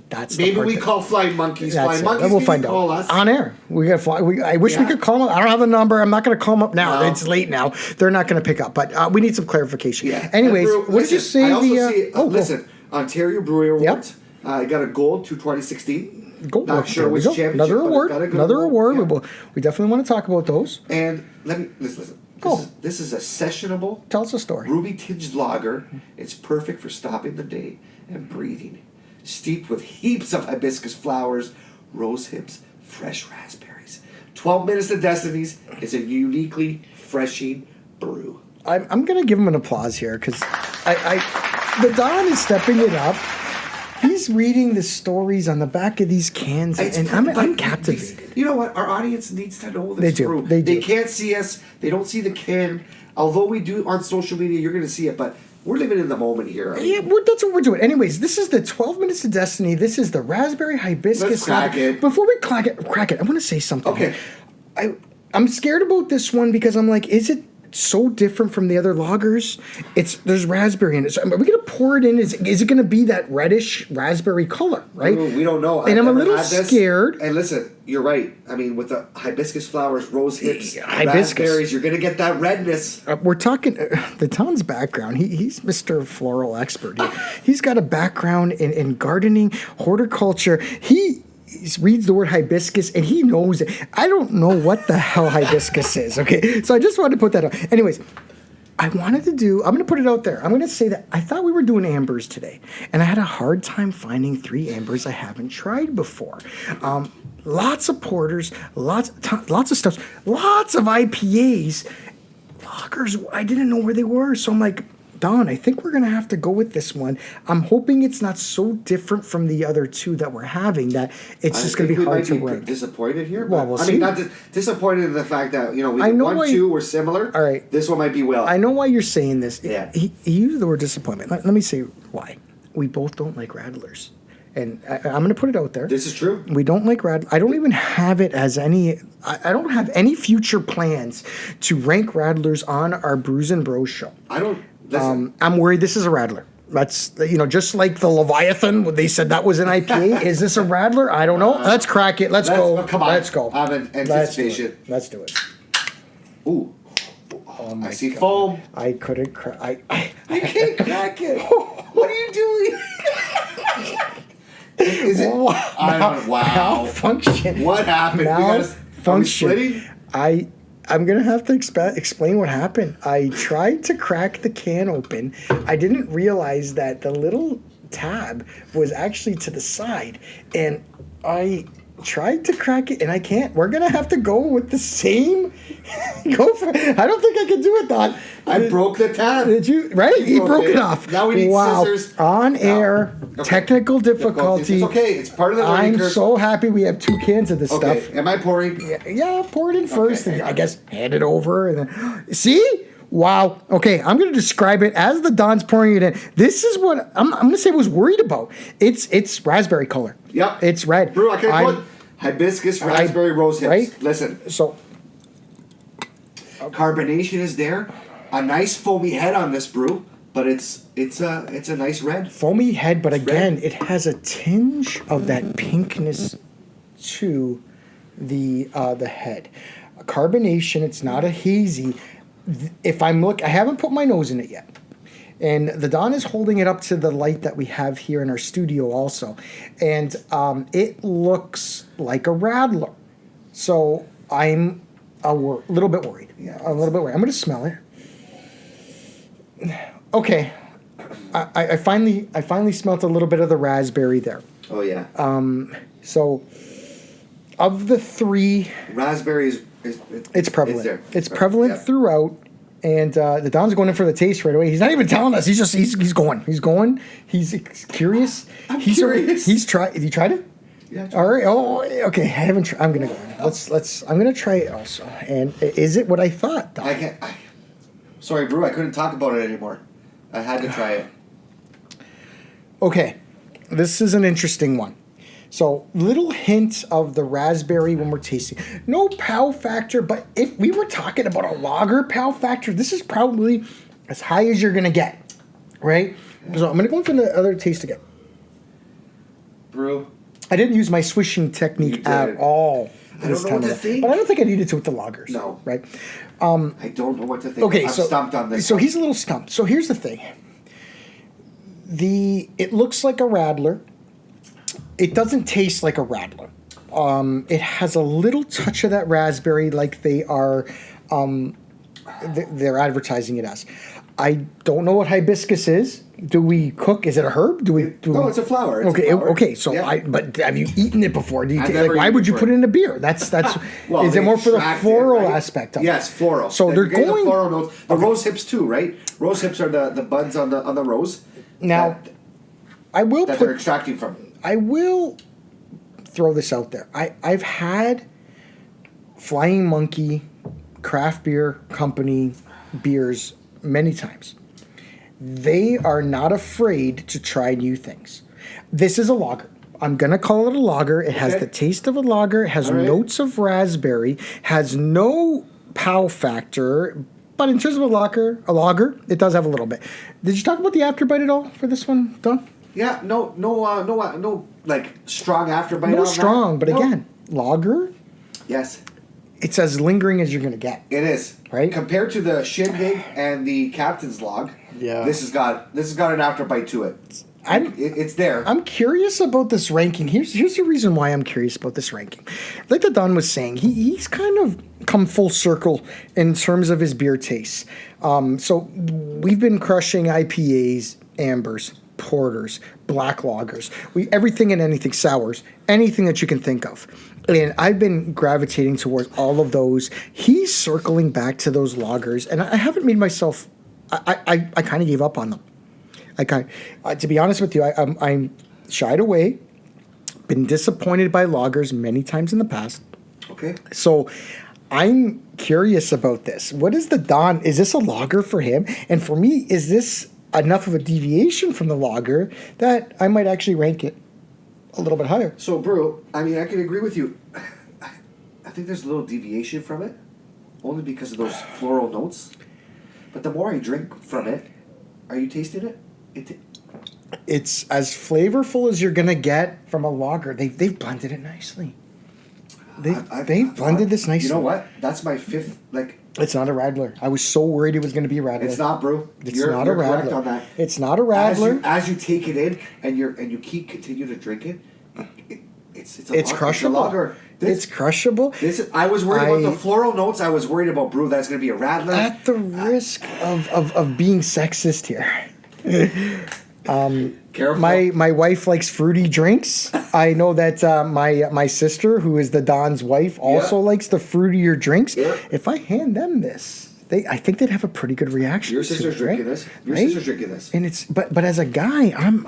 [SPEAKER 1] That's the
[SPEAKER 2] Maybe
[SPEAKER 1] part
[SPEAKER 2] we
[SPEAKER 1] that-
[SPEAKER 2] call Flying Monkeys.
[SPEAKER 1] That's
[SPEAKER 2] Flying
[SPEAKER 1] it.
[SPEAKER 2] Monkeys.
[SPEAKER 1] We'll
[SPEAKER 2] can
[SPEAKER 1] find
[SPEAKER 2] you
[SPEAKER 1] out
[SPEAKER 2] call us
[SPEAKER 1] on air. We got fly. I wish we
[SPEAKER 2] Yeah.
[SPEAKER 1] could call them. I don't have the number. I'm not going to call them up now.
[SPEAKER 2] No.
[SPEAKER 1] It's late now. They're not going to pick up. But we need some clarification.
[SPEAKER 2] Yeah.
[SPEAKER 1] Anyways,
[SPEAKER 2] And Brew,
[SPEAKER 1] what did you
[SPEAKER 2] listen,
[SPEAKER 1] say?
[SPEAKER 2] I also see.
[SPEAKER 1] Go.
[SPEAKER 2] Listen, Ontario Brewery Awards. I got a gold to 2016.
[SPEAKER 1] Go.
[SPEAKER 2] Not sure
[SPEAKER 1] There we
[SPEAKER 2] which
[SPEAKER 1] go.
[SPEAKER 2] championship.
[SPEAKER 1] Another
[SPEAKER 2] but it
[SPEAKER 1] award.
[SPEAKER 2] got a good
[SPEAKER 1] Another award.
[SPEAKER 2] Yeah.
[SPEAKER 1] We definitely want to talk about those.
[SPEAKER 2] And listen.
[SPEAKER 1] Go.
[SPEAKER 2] This is a sessionable,
[SPEAKER 1] Tell us a story.
[SPEAKER 2] ruby tinged lager. It's perfect for stopping the day and breathing. Steeped with heaps of hibiscus flowers, rose hips, fresh raspberries. 12 Minutes to Destinies is a uniquely refreshing brew.
[SPEAKER 1] I'm going to give him an applause here because the Don is stepping it up. He's reading the stories on the back of these cans, and I'm captivated.
[SPEAKER 2] You know what? Our audience needs to know this
[SPEAKER 1] They do.
[SPEAKER 2] brew.
[SPEAKER 1] They do.
[SPEAKER 2] They can't see us. They don't see the can. Although we do on social media, you're going to see it. But we're living in the moment here. I mean,
[SPEAKER 1] Yeah, that's what we're doing. Anyways, this is the 12 Minutes to Destiny. This is the Raspberry Hibiscus.
[SPEAKER 2] Let's crack it.
[SPEAKER 1] Before we crack it, I want to say something.
[SPEAKER 2] Okay.
[SPEAKER 1] I'm scared about this one because I'm like, is it so different from the other lagers? There's raspberry in it. So are we gonna pour it in? Is it gonna be that reddish raspberry color? Right.
[SPEAKER 2] We don't know.
[SPEAKER 1] And I'm a
[SPEAKER 2] I've never
[SPEAKER 1] little
[SPEAKER 2] had this.
[SPEAKER 1] scared.
[SPEAKER 2] And listen, you're right. I mean, with the hibiscus flowers, rose hips,
[SPEAKER 1] Hibiscus.
[SPEAKER 2] raspberries, you're going to get that redness.
[SPEAKER 1] We're talking the Tom's background. He's Mr. Floral expert. He's got a background in gardening, horticulture. He reads the word hibiscus and he knows it. I don't know what the hell hibiscus is. Okay, so I just wanted to put that out. Anyways, I'm going to put it out there. I'm going to say that I thought we were doing ambers today, and I had a hard time finding 3 ambers I haven't tried before. Lots of porters, lots of stuff, lots of IPAs, lagers. I didn't know where they were, so I'm like, Don, I think we're going to have to go with this one. I'm hoping it's not so different from the other 2 that we're having that it's just going to be hard to rank.
[SPEAKER 2] Disappointed here.
[SPEAKER 1] Well,
[SPEAKER 2] but,
[SPEAKER 1] we'll
[SPEAKER 2] I
[SPEAKER 1] see.
[SPEAKER 2] mean, not disappointed in the fact that we
[SPEAKER 1] I know
[SPEAKER 2] 1,
[SPEAKER 1] why-
[SPEAKER 2] 2 were similar.
[SPEAKER 1] All right.
[SPEAKER 2] This one might be well.
[SPEAKER 1] I know why you're saying this.
[SPEAKER 2] Yeah.
[SPEAKER 1] He used the word disappointment. Let me say why. We both don't like Radlers. And I'm going to put it out there.
[SPEAKER 2] This is true.
[SPEAKER 1] We don't like Radler. I don't even have it as any. I don't have any future plans to rank Radlers on our Brews and Bros show.
[SPEAKER 2] I don't. Listen.
[SPEAKER 1] I'm worried this is a Radler. That's just like the Leviathan. When they said that was an IPA. Is this a Radler? I don't know. Let's crack it. Let's go.
[SPEAKER 2] Come on.
[SPEAKER 1] Let's go.
[SPEAKER 2] I have an anticipation.
[SPEAKER 1] Let's do it.
[SPEAKER 2] Ooh.
[SPEAKER 1] Oh my
[SPEAKER 2] I see
[SPEAKER 1] God.
[SPEAKER 2] foam.
[SPEAKER 1] I couldn't crack.
[SPEAKER 2] You can't crack it. What are you doing? Is it? Wow.
[SPEAKER 1] Malfunction.
[SPEAKER 2] What happened?
[SPEAKER 1] Malfunction.
[SPEAKER 2] Are we splitting?
[SPEAKER 1] I'm gonna have to explain what happened. I tried to crack the can open. I didn't realize that the little tab was actually to the side, and I tried to crack it, and I can't. We're gonna have to go with the same. Go for it. I don't think I can do it, Don.
[SPEAKER 2] I broke the tab.
[SPEAKER 1] Did you? Right? He broke it off.
[SPEAKER 2] Now we need scissors.
[SPEAKER 1] On air,
[SPEAKER 2] Okay.
[SPEAKER 1] technical difficulty.
[SPEAKER 2] It's okay. It's part of the learning
[SPEAKER 1] I'm
[SPEAKER 2] curve.
[SPEAKER 1] so happy we have 2 cans of this
[SPEAKER 2] Okay.
[SPEAKER 1] stuff.
[SPEAKER 2] Am I pouring?
[SPEAKER 1] Yeah, pour it in first,
[SPEAKER 2] Okay.
[SPEAKER 1] and I guess hand it over, and then see. Wow. Okay, I'm going to describe it as the Don's pouring it in. This is what I'm going to say. I was worried about. It's raspberry color.
[SPEAKER 2] Yep.
[SPEAKER 1] It's red.
[SPEAKER 2] Brew, I can put hibiscus, raspberry, rose hips.
[SPEAKER 1] right?
[SPEAKER 2] Listen,
[SPEAKER 1] So
[SPEAKER 2] carbonation is there. A nice foamy head on this brew, but it's a nice red.
[SPEAKER 1] foamy head, but again, it has a tinge of that pinkness to the head. Carbonation. It's not a hazy. If I haven't put my nose in it yet. And the Don is holding it up to the light that we have here in our studio also. And it looks like a Radler. So I'm little bit worried.
[SPEAKER 2] Yeah,
[SPEAKER 1] a little bit worried. I'm going to smell it. Okay. I finally smelt a little bit of the raspberry there.
[SPEAKER 2] Oh, yeah.
[SPEAKER 1] So of the three,
[SPEAKER 2] Raspberry
[SPEAKER 1] it's prevalent.
[SPEAKER 2] there.
[SPEAKER 1] It's prevalent
[SPEAKER 2] Yeah.
[SPEAKER 1] throughout. And the Don's going in for the taste right away. He's not even telling us. He's going. He's going. He's curious.
[SPEAKER 2] I'm
[SPEAKER 1] he's
[SPEAKER 2] curious.
[SPEAKER 1] He's tried. Have you tried it?
[SPEAKER 2] Yeah.
[SPEAKER 1] All right. Oh, okay. I haven't. I'm gonna go in. Let's. I'm gonna try it also. And is it what I thought? Don?
[SPEAKER 2] I can't. Sorry, Brew. I couldn't talk about it anymore. I had to try it.
[SPEAKER 1] Okay. This is an interesting one. So, little hint of the raspberry when we're tasting. No pow factor, but if we were talking about a lager pow factor, this is probably as high as you're going to get, right? So, I'm going to go in for the other taste again.
[SPEAKER 2] Brew.
[SPEAKER 1] I didn't use my swishing technique at all.
[SPEAKER 2] I don't know what to think.
[SPEAKER 1] But I don't think I needed to with the lagers.
[SPEAKER 2] No.
[SPEAKER 1] Right?
[SPEAKER 2] I don't know what to think.
[SPEAKER 1] Okay,
[SPEAKER 2] I'm stumped on this.
[SPEAKER 1] So, he's a little stumped. So, here's the thing. It looks like a Radler. It doesn't taste like a Radler. It has a little touch of that raspberry, like they are, they're advertising it as. I don't know what hibiscus is. Do we cook? Is it a herb?
[SPEAKER 2] No, it's a flower. It's
[SPEAKER 1] okay,
[SPEAKER 2] a flower.
[SPEAKER 1] okay. So,
[SPEAKER 2] Yeah.
[SPEAKER 1] but have you eaten it before? Do you
[SPEAKER 2] I've
[SPEAKER 1] like?
[SPEAKER 2] never
[SPEAKER 1] Why
[SPEAKER 2] eaten
[SPEAKER 1] would you
[SPEAKER 2] it
[SPEAKER 1] put
[SPEAKER 2] before.
[SPEAKER 1] it in a beer? That's.
[SPEAKER 2] Well,
[SPEAKER 1] is it
[SPEAKER 2] they
[SPEAKER 1] more for the
[SPEAKER 2] extract it,
[SPEAKER 1] floral
[SPEAKER 2] right?
[SPEAKER 1] aspect of it?
[SPEAKER 2] Yes, floral.
[SPEAKER 1] So
[SPEAKER 2] You're
[SPEAKER 1] they're
[SPEAKER 2] getting
[SPEAKER 1] going.
[SPEAKER 2] the floral notes. The rose hips too, right? Rose hips are the buds on the rose.
[SPEAKER 1] Now, I will
[SPEAKER 2] that they're
[SPEAKER 1] put.
[SPEAKER 2] extracting from.
[SPEAKER 1] I will throw this out there. I've had Flying Monkey craft beer company beers many times. They are not afraid to try new things. This is a lager. I'm going to call it a lager. It has
[SPEAKER 2] Okay.
[SPEAKER 1] the taste of a lager. It has
[SPEAKER 2] All right.
[SPEAKER 1] notes of raspberry. Has no pow factor. But in terms of a lager, it does have a little bit. Did you talk about the afterbite at all for this one, Don?
[SPEAKER 2] Yeah, no, like strong afterbite.
[SPEAKER 1] No
[SPEAKER 2] on
[SPEAKER 1] strong,
[SPEAKER 2] that.
[SPEAKER 1] but
[SPEAKER 2] No.
[SPEAKER 1] again, lager,
[SPEAKER 2] Yes,
[SPEAKER 1] it's as lingering as you're going to get.
[SPEAKER 2] it is.
[SPEAKER 1] Right?
[SPEAKER 2] Compared to the Shindig and the Captain's Log,
[SPEAKER 1] Yeah.
[SPEAKER 2] this has got an afterbite to it.
[SPEAKER 1] I'm-
[SPEAKER 2] It's there.
[SPEAKER 1] I'm curious about this ranking. Here's the reason why I'm curious about this ranking. Like the Don was saying, he's kind of come full circle in terms of his beer tastes. So we've been crushing IPAs, ambers, porters, black lagers, everything and anything, sours, anything that you can think of. And I've been gravitating towards all of those. He's circling back to those lagers, and I haven't made myself. I kind of gave up on them. To be honest with you, I'm shied away. Been disappointed by lagers many times in the past.
[SPEAKER 2] Okay.
[SPEAKER 1] So I'm curious about this. What is the Don? Is this a lager for him? And for me, is this enough of a deviation from the lager that I might actually rank it a little bit higher?
[SPEAKER 2] So, Brew, I mean, I can agree with you. I think there's a little deviation from it, only because of those floral notes. But the more I drink from it, are you tasting it?
[SPEAKER 1] It's as flavorful as you're gonna get from a lager. They've blended it nicely. They've blended this nicely.
[SPEAKER 2] You know what? That's my fifth. Like,
[SPEAKER 1] it's not a Radler. I was so worried it was going to be a Radler.
[SPEAKER 2] it's not, Brew.
[SPEAKER 1] You're
[SPEAKER 2] You're correct on that.
[SPEAKER 1] It's not a Radler.
[SPEAKER 2] As you take it in and you continue to drink it,
[SPEAKER 1] It's crushable.
[SPEAKER 2] lager.
[SPEAKER 1] It's crushable.
[SPEAKER 2] I was worried about the floral notes. I was worried about, Brew, that's going to be a Radler.
[SPEAKER 1] At the risk of being sexist here.
[SPEAKER 2] Careful.
[SPEAKER 1] My wife likes fruity drinks. I know that my sister, who is the Don's wife, also likes the fruitier drinks.
[SPEAKER 2] Yeah.
[SPEAKER 1] If I hand them this, I think they'd have a pretty good reaction.
[SPEAKER 2] Your
[SPEAKER 1] to
[SPEAKER 2] sister's
[SPEAKER 1] it,
[SPEAKER 2] drinking
[SPEAKER 1] right?
[SPEAKER 2] this. Your
[SPEAKER 1] Right?
[SPEAKER 2] sister's drinking this.
[SPEAKER 1] And it's but as a guy, I'm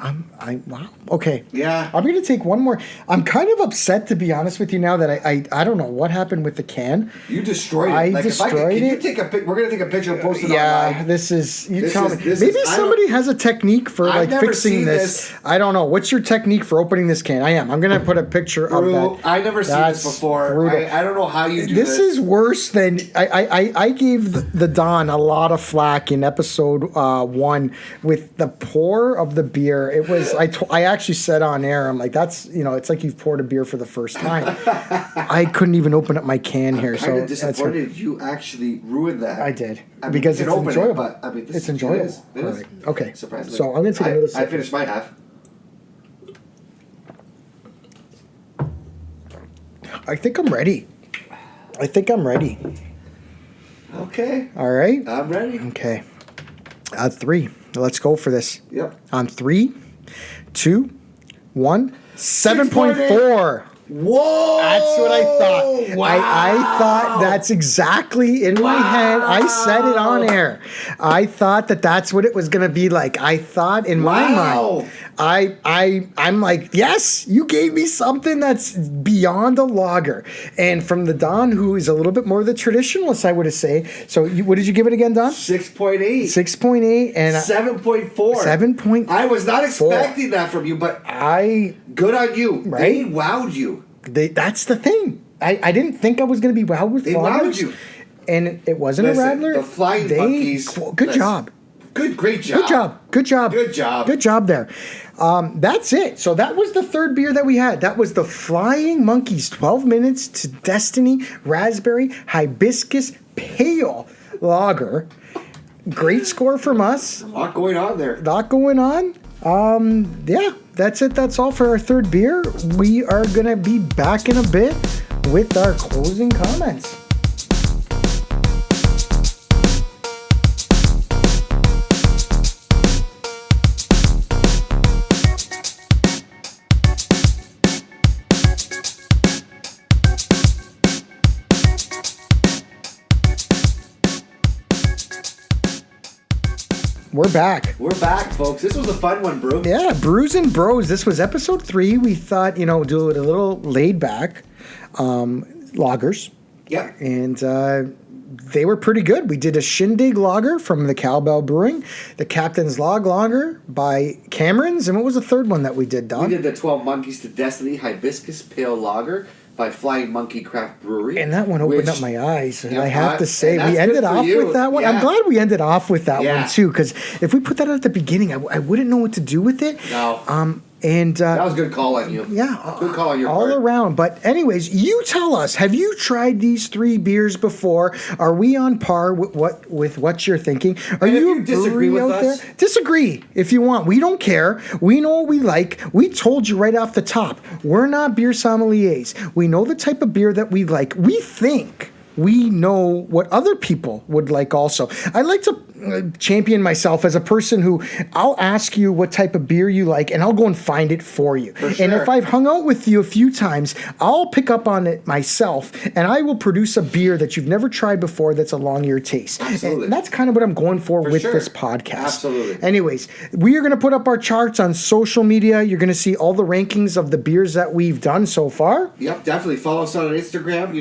[SPEAKER 1] wow. Okay.
[SPEAKER 2] Yeah.
[SPEAKER 1] I'm gonna take one more. I'm kind of upset, to be honest with you, now that I don't know what happened with the can.
[SPEAKER 2] You destroyed it.
[SPEAKER 1] I destroyed
[SPEAKER 2] can you
[SPEAKER 1] it.
[SPEAKER 2] take a pic? We're gonna take a picture and post it
[SPEAKER 1] Yeah,
[SPEAKER 2] online.
[SPEAKER 1] this is you
[SPEAKER 2] This
[SPEAKER 1] tell
[SPEAKER 2] is-
[SPEAKER 1] me.
[SPEAKER 2] this
[SPEAKER 1] Maybe
[SPEAKER 2] is- I
[SPEAKER 1] somebody
[SPEAKER 2] don't-
[SPEAKER 1] has a technique for
[SPEAKER 2] I've
[SPEAKER 1] like
[SPEAKER 2] never
[SPEAKER 1] fixing
[SPEAKER 2] seen
[SPEAKER 1] this.
[SPEAKER 2] this.
[SPEAKER 1] I don't know. What's your technique for opening this can? I'm gonna put a picture
[SPEAKER 2] Brew,
[SPEAKER 1] of that.
[SPEAKER 2] I never seen
[SPEAKER 1] That's
[SPEAKER 2] this before.
[SPEAKER 1] brutal.
[SPEAKER 2] I don't know how you do
[SPEAKER 1] This is worse than I gave the Don a lot of flack in episode 1 with the pour of the beer. It was I actually said on air, I'm like, that's it's like you've poured a beer for the first time. I couldn't even open up my can here.
[SPEAKER 2] I'm kind of disappointed you actually ruined that.
[SPEAKER 1] I did
[SPEAKER 2] I mean,
[SPEAKER 1] because
[SPEAKER 2] you
[SPEAKER 1] it's
[SPEAKER 2] can open
[SPEAKER 1] enjoyable.
[SPEAKER 2] it, but I mean,
[SPEAKER 1] It's enjoyable.
[SPEAKER 2] It is.
[SPEAKER 1] Okay.
[SPEAKER 2] Surprisingly.
[SPEAKER 1] So I'm gonna take another sip.
[SPEAKER 2] I finished my half.
[SPEAKER 1] I think I'm ready.
[SPEAKER 2] Okay.
[SPEAKER 1] All right.
[SPEAKER 2] I'm ready.
[SPEAKER 1] Okay. 3. Let's go for this.
[SPEAKER 2] Yep.
[SPEAKER 1] On 3, 2, 1. 7.4.
[SPEAKER 2] Whoa!
[SPEAKER 1] That's what I thought.
[SPEAKER 2] Wow.
[SPEAKER 1] I thought that's exactly in my head. I said it on air. I thought that's what it was going to be like. I thought in my mind. I'm like, yes, you gave me something that's beyond a lager. And from the Don, who is a little bit more the traditionalist, I would say. So what did you give it again, Don?
[SPEAKER 2] 6.8.
[SPEAKER 1] 6.8 and
[SPEAKER 2] 7.4.
[SPEAKER 1] 7.4.
[SPEAKER 2] I was not expecting that from you, but good on you.
[SPEAKER 1] Right?
[SPEAKER 2] They wowed you.
[SPEAKER 1] That's the thing. I didn't think I was going to be wowed with
[SPEAKER 2] They
[SPEAKER 1] lagers.
[SPEAKER 2] wowed you.
[SPEAKER 1] And it wasn't a Radler.
[SPEAKER 2] The Flying Monkeys.
[SPEAKER 1] Good job.
[SPEAKER 2] Great job.
[SPEAKER 1] Good job. Good job there. That's it. So that was the third beer that we had. That was the Flying Monkeys 12 Minutes to Destiny Raspberry Hibiscus Pale Lager. Great score from us.
[SPEAKER 2] A lot going on there.
[SPEAKER 1] Yeah, that's it. That's all for our third beer. We are going to be back in a bit with our closing comments. We're back.
[SPEAKER 2] We're back, folks. This was a fun one, Brew.
[SPEAKER 1] Yeah, Brews and Bros. This was episode 3. We thought, do it a little laid back. Lagers.
[SPEAKER 2] Yep.
[SPEAKER 1] And they were pretty good. We did a Shindig lager from the Cowbell Brewing, the Captain's Log lager by Cameron's, and what was the third one that we did, Don?
[SPEAKER 2] We did the 12 Monkeys to Destiny Hibiscus Pale Lager by Flying Monkey Craft Brewery.
[SPEAKER 1] And that one opened up my eyes.
[SPEAKER 2] Yeah,
[SPEAKER 1] I have to say,
[SPEAKER 2] and
[SPEAKER 1] we
[SPEAKER 2] that's
[SPEAKER 1] ended
[SPEAKER 2] good for
[SPEAKER 1] off
[SPEAKER 2] you.
[SPEAKER 1] with that one.
[SPEAKER 2] Yeah.
[SPEAKER 1] I'm glad we ended off with that
[SPEAKER 2] Yeah.
[SPEAKER 1] one, too, because if we put that at the beginning, I wouldn't know what to do with it.
[SPEAKER 2] No.
[SPEAKER 1] And
[SPEAKER 2] that was a good call on you.
[SPEAKER 1] Yeah.
[SPEAKER 2] Good call on your
[SPEAKER 1] all
[SPEAKER 2] part.
[SPEAKER 1] around. But anyways, you tell us, have you tried these 3 beers before? Are we on par with what you're thinking? Are
[SPEAKER 2] And if
[SPEAKER 1] you
[SPEAKER 2] you disagree with us-
[SPEAKER 1] Disagree if you want. We don't care. We know what we like. We told you right off the top. We're not beer sommeliers. We know the type of beer that we like. We think we know what other people would like also. I like to champion myself as a person who I'll ask you what type of beer you like and I'll go and find it for you.
[SPEAKER 2] For sure.
[SPEAKER 1] And if I've hung out with you a few times, I'll pick up on it myself and I will produce a beer that you've never tried before that's along your taste.
[SPEAKER 2] Absolutely.
[SPEAKER 1] And that's kind of what I'm going for with
[SPEAKER 2] sure.
[SPEAKER 1] this podcast.
[SPEAKER 2] Absolutely.
[SPEAKER 1] Anyways, we are going to put up our charts on social media. You're going to see all the rankings of the beers that we've done so far.
[SPEAKER 2] Yep, definitely. Follow us on Instagram,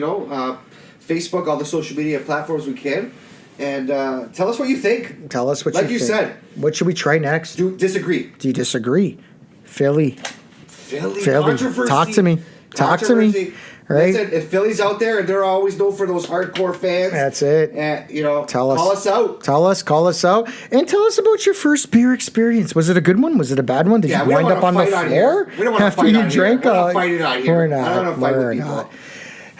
[SPEAKER 2] Facebook, all the social media platforms we can. And tell us what you think.
[SPEAKER 1] Tell us what you think.
[SPEAKER 2] Like you said.
[SPEAKER 1] What should we try next?
[SPEAKER 2] Disagree.
[SPEAKER 1] Do you disagree? Philly.
[SPEAKER 2] Controversy.
[SPEAKER 1] Talk to me.
[SPEAKER 2] Controversy.
[SPEAKER 1] Right?
[SPEAKER 2] Listen, if Philly's out there and they're always known for those hardcore fans.
[SPEAKER 1] That's it.
[SPEAKER 2] Call us out.
[SPEAKER 1] Call us out. And tell us about your first beer experience. Was it a good one? Was it a bad one? Did you wind up on the floor?
[SPEAKER 2] We don't want to fight on here. We're not fighting on here.
[SPEAKER 1] We're not.
[SPEAKER 2] I don't want to fight with people.
[SPEAKER 1] Not.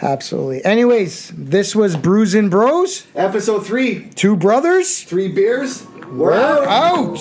[SPEAKER 1] Absolutely. Anyways, this was Brews and Bros.
[SPEAKER 2] Episode 3.
[SPEAKER 1] 2 brothers.
[SPEAKER 2] 3 beers.
[SPEAKER 1] We're out.